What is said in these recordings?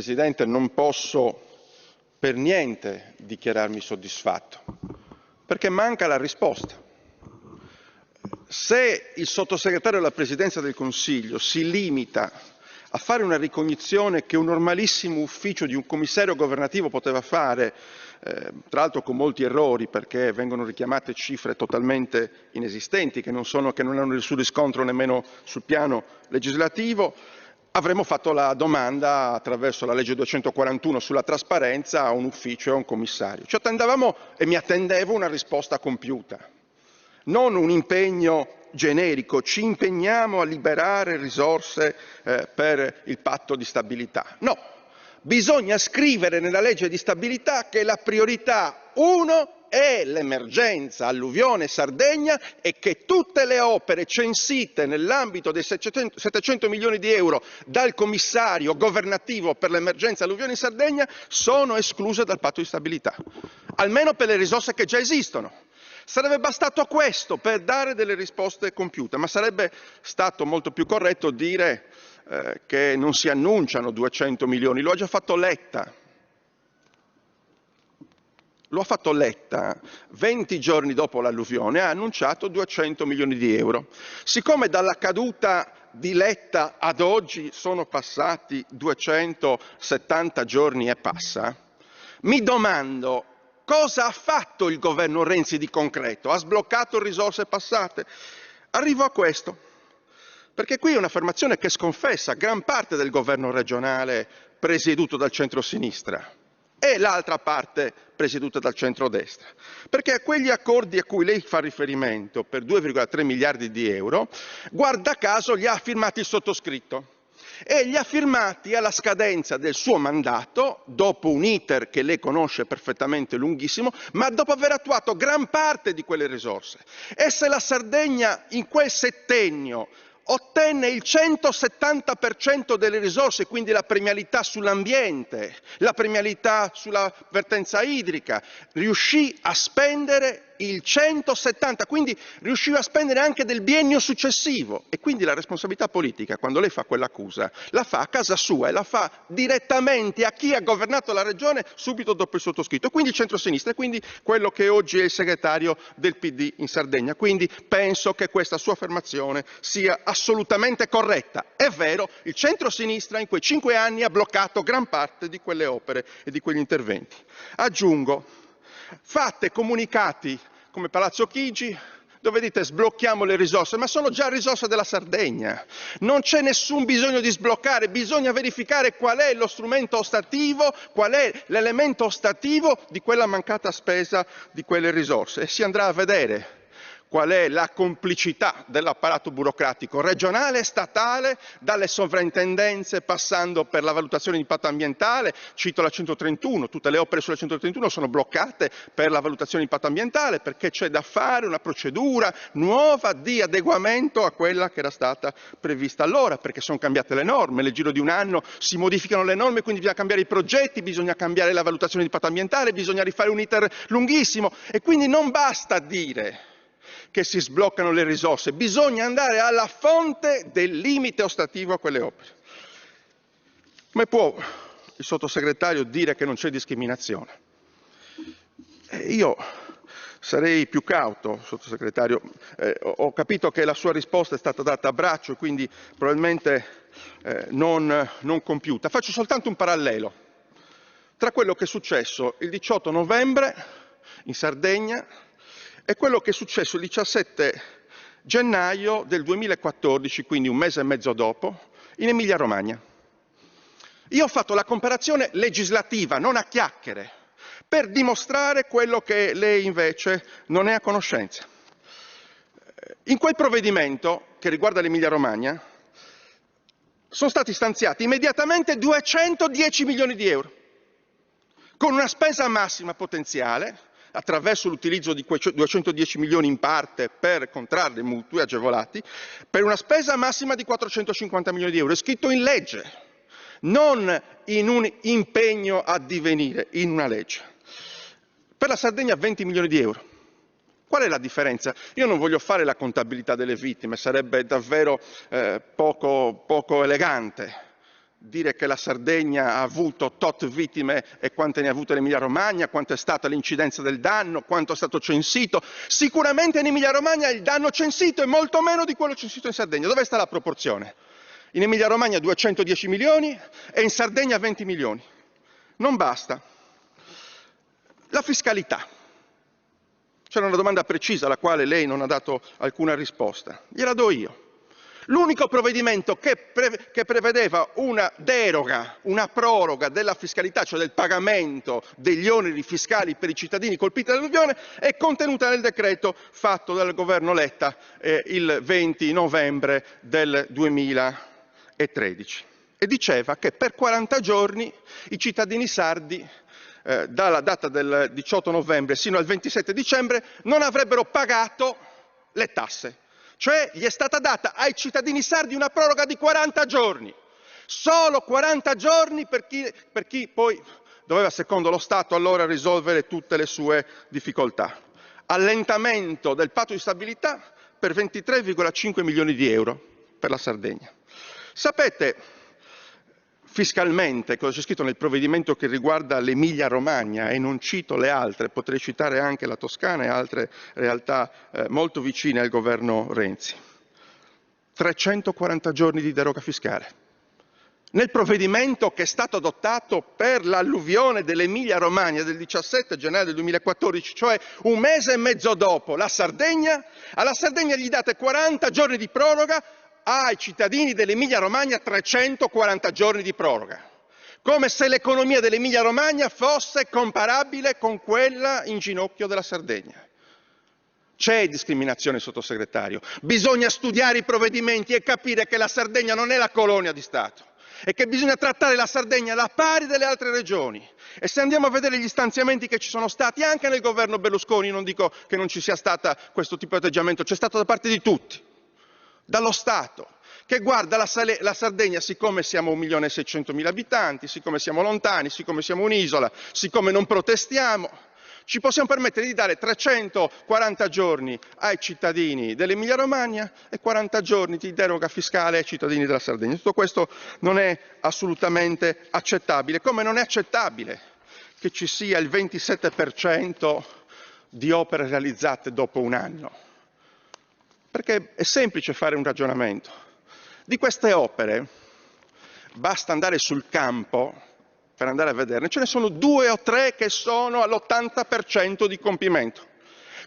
Presidente, non posso per niente dichiararmi soddisfatto, perché manca la risposta. Se il sottosegretario alla Presidenza del Consiglio si limita a fare una ricognizione che un normalissimo ufficio di un commissario governativo poteva fare, tra l'altro con molti errori, perché vengono richiamate cifre totalmente inesistenti, che non hanno nessun riscontro nemmeno sul piano legislativo, avremmo fatto la domanda attraverso la legge 241 sulla trasparenza a un ufficio e a un commissario. Ci attendevamo e mi attendevo una risposta compiuta, non un impegno generico, ci impegniamo a liberare risorse per il patto di stabilità. No, bisogna scrivere nella legge di stabilità che la priorità 1 è l'emergenza alluvione Sardegna e che tutte le opere censite nell'ambito dei 700 milioni di euro dal commissario governativo per l'emergenza alluvione in Sardegna sono escluse dal patto di stabilità, almeno per le risorse che già esistono. Sarebbe bastato questo per dare delle risposte compiute, ma sarebbe stato molto più corretto dire che non si annunciano 200 milioni, lo ha già fatto Letta. Lo ha fatto Letta, 20 giorni dopo l'alluvione ha annunciato 200 milioni di euro. Siccome dalla caduta di Letta ad oggi sono passati 270 giorni e passa, mi domando cosa ha fatto il governo Renzi di concreto? Ha sbloccato risorse passate? Arrivo a questo, perché qui è un'affermazione che sconfessa gran parte del governo regionale presieduto dal centro-sinistra e l'altra parte presieduta dal centrodestra, perché a quegli accordi a cui lei fa riferimento per 2,3 miliardi di euro, guarda caso li ha firmati il sottoscritto e li ha firmati alla scadenza del suo mandato, dopo un iter che lei conosce perfettamente lunghissimo, ma dopo aver attuato gran parte di quelle risorse. E se la Sardegna in quel settennio ottenne il 170% delle risorse, quindi la premialità sull'ambiente, la premialità sulla vertenza idrica, riuscì a spendere il 170, quindi riuscì a spendere anche del biennio successivo e quindi la responsabilità politica, quando lei fa quell'accusa, la fa a casa sua e la fa direttamente a chi ha governato la regione subito dopo il sottoscritto, quindi il centro-sinistra e quindi quello che oggi è il segretario del PD in Sardegna. Quindi penso che questa sua affermazione sia assolutamente corretta. È vero, il centro-sinistra in quei 5 anni ha bloccato gran parte di quelle opere e di quegli interventi. Aggiungo, fate comunicati come Palazzo Chigi, dove dite sblocchiamo le risorse, ma sono già risorse della Sardegna. Non c'è nessun bisogno di sbloccare, bisogna verificare qual è lo strumento ostativo, qual è l'elemento ostativo di quella mancata spesa di quelle risorse e si andrà a vedere qual è la complicità dell'apparato burocratico regionale e statale, dalle sovrintendenze passando per la valutazione di impatto ambientale, cito la 131, tutte le opere sulla 131 sono bloccate per la valutazione di impatto ambientale perché c'è da fare una procedura nuova di adeguamento a quella che era stata prevista allora, perché sono cambiate le norme, nel giro di un anno si modificano le norme, quindi bisogna cambiare i progetti, bisogna cambiare la valutazione di impatto ambientale, bisogna rifare un iter lunghissimo e quindi non basta dire che si sbloccano le risorse, bisogna andare alla fonte del limite ostativo a quelle opere. Come può il sottosegretario dire che non c'è discriminazione? Io sarei più cauto, sottosegretario, ho capito che la sua risposta è stata data a braccio, quindi probabilmente non compiuta. Faccio soltanto un parallelo tra quello che è successo il 18 novembre in Sardegna è quello che è successo il 17 gennaio del 2014, quindi un mese e mezzo dopo, in Emilia-Romagna. Io ho fatto la comparazione legislativa, non a chiacchiere, per dimostrare quello che lei invece non è a conoscenza. In quel provvedimento, che riguarda l'Emilia-Romagna, sono stati stanziati immediatamente 210 milioni di euro, con una spesa massima potenziale, attraverso l'utilizzo di quei 210 milioni in parte per contrarre mutui agevolati, per una spesa massima di 450 milioni di euro. È scritto in legge, non in un impegno a divenire, in una legge. Per la Sardegna 20 milioni di euro. Qual è la differenza? Io non voglio fare la contabilità delle vittime, sarebbe davvero poco elegante. dire che la Sardegna ha avuto tot vittime e quante ne ha avute l'Emilia Romagna, quanto è stata l'incidenza del danno, quanto è stato censito. Sicuramente in Emilia Romagna il danno censito è molto meno di quello censito in Sardegna. Dove sta la proporzione? In Emilia Romagna 210 milioni e in Sardegna 20 milioni. Non basta. La fiscalità. C'era una domanda precisa alla quale lei non ha dato alcuna risposta. Gliela do io. L'unico provvedimento che prevedeva una deroga, una proroga della fiscalità, cioè del pagamento degli oneri fiscali per i cittadini colpiti dall'alluvione, è contenuta nel decreto fatto dal governo Letta il 20 novembre del 2013 e diceva che per 40 giorni i cittadini sardi dalla data del 18 novembre sino al 27 dicembre non avrebbero pagato le tasse. Cioè gli è stata data ai cittadini sardi una proroga di 40 giorni, solo 40 giorni per chi poi doveva, secondo lo Stato, allora risolvere tutte le sue difficoltà. Allentamento del patto di stabilità per 23,5 milioni di euro per la Sardegna. Sapete fiscalmente cosa c'è scritto nel provvedimento che riguarda l'Emilia Romagna, e non cito le altre, potrei citare anche la Toscana e altre realtà molto vicine al governo Renzi. 340 giorni di deroga fiscale. Nel provvedimento che è stato adottato per l'alluvione dell'Emilia Romagna del 17 gennaio del 2014, cioè un mese e mezzo dopo alla Sardegna gli date 40 giorni di proroga, ai cittadini dell'Emilia Romagna 340 giorni di proroga, come se l'economia dell'Emilia Romagna fosse comparabile con quella in ginocchio della Sardegna. C'è discriminazione, sottosegretario, bisogna studiare i provvedimenti e capire che la Sardegna non è la colonia di Stato e che bisogna trattare la Sardegna alla pari delle altre regioni. E se andiamo a vedere gli stanziamenti che ci sono stati anche nel governo Berlusconi, non dico che non ci sia stato questo tipo di atteggiamento, c'è stato da parte di tutti, dallo Stato, che guarda la Sardegna, siccome siamo 1.600.000 abitanti, siccome siamo lontani, siccome siamo un'isola, siccome non protestiamo, ci possiamo permettere di dare 340 giorni ai cittadini dell'Emilia Romagna e 40 giorni di deroga fiscale ai cittadini della Sardegna. Tutto questo non è assolutamente accettabile, come non è accettabile che ci sia il 27% di opere realizzate dopo un anno. Perché è semplice fare un ragionamento. Di queste opere basta andare sul campo per andare a vederne, ce ne sono 2 o 3 che sono all'80% di compimento.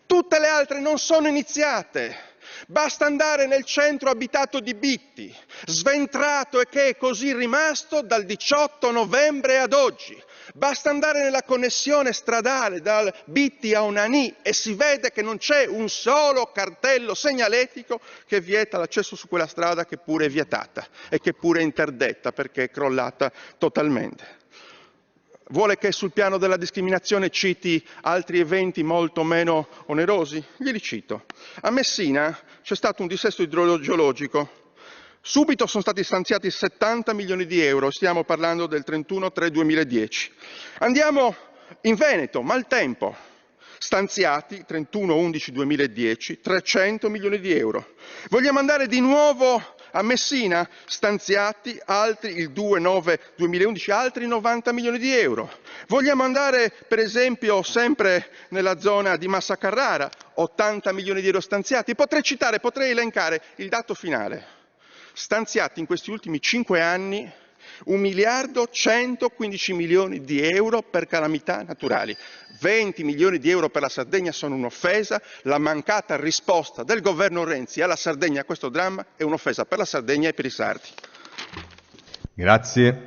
Tutte le altre non sono iniziate. Basta andare nel centro abitato di Bitti, sventrato e che è così rimasto dal 18 novembre ad oggi. Basta andare nella connessione stradale dal Bitti a Onanì e si vede che non c'è un solo cartello segnaletico che vieta l'accesso su quella strada, che pure è vietata e che pure è interdetta perché è crollata totalmente. Vuole che sul piano della discriminazione citi altri eventi molto meno onerosi? Glieli cito. A Messina c'è stato un dissesto idrogeologico. Subito sono stati stanziati 70 milioni di euro, stiamo parlando del 31/3/2010. Andiamo in Veneto, Maltempo, stanziati 31/11/2010, 300 milioni di euro. Vogliamo andare di nuovo a Messina, stanziati altri il 2/9/2011, altri 90 milioni di euro. Vogliamo andare per esempio sempre nella zona di Massa Carrara, 80 milioni di euro stanziati. Potrei elencare il dato finale. Stanziati in questi ultimi 5 anni 1.115 milioni di euro per calamità naturali. 20 milioni di euro per la Sardegna sono un'offesa. La mancata risposta del governo Renzi alla Sardegna a questo dramma è un'offesa per la Sardegna e per i sardi. Grazie.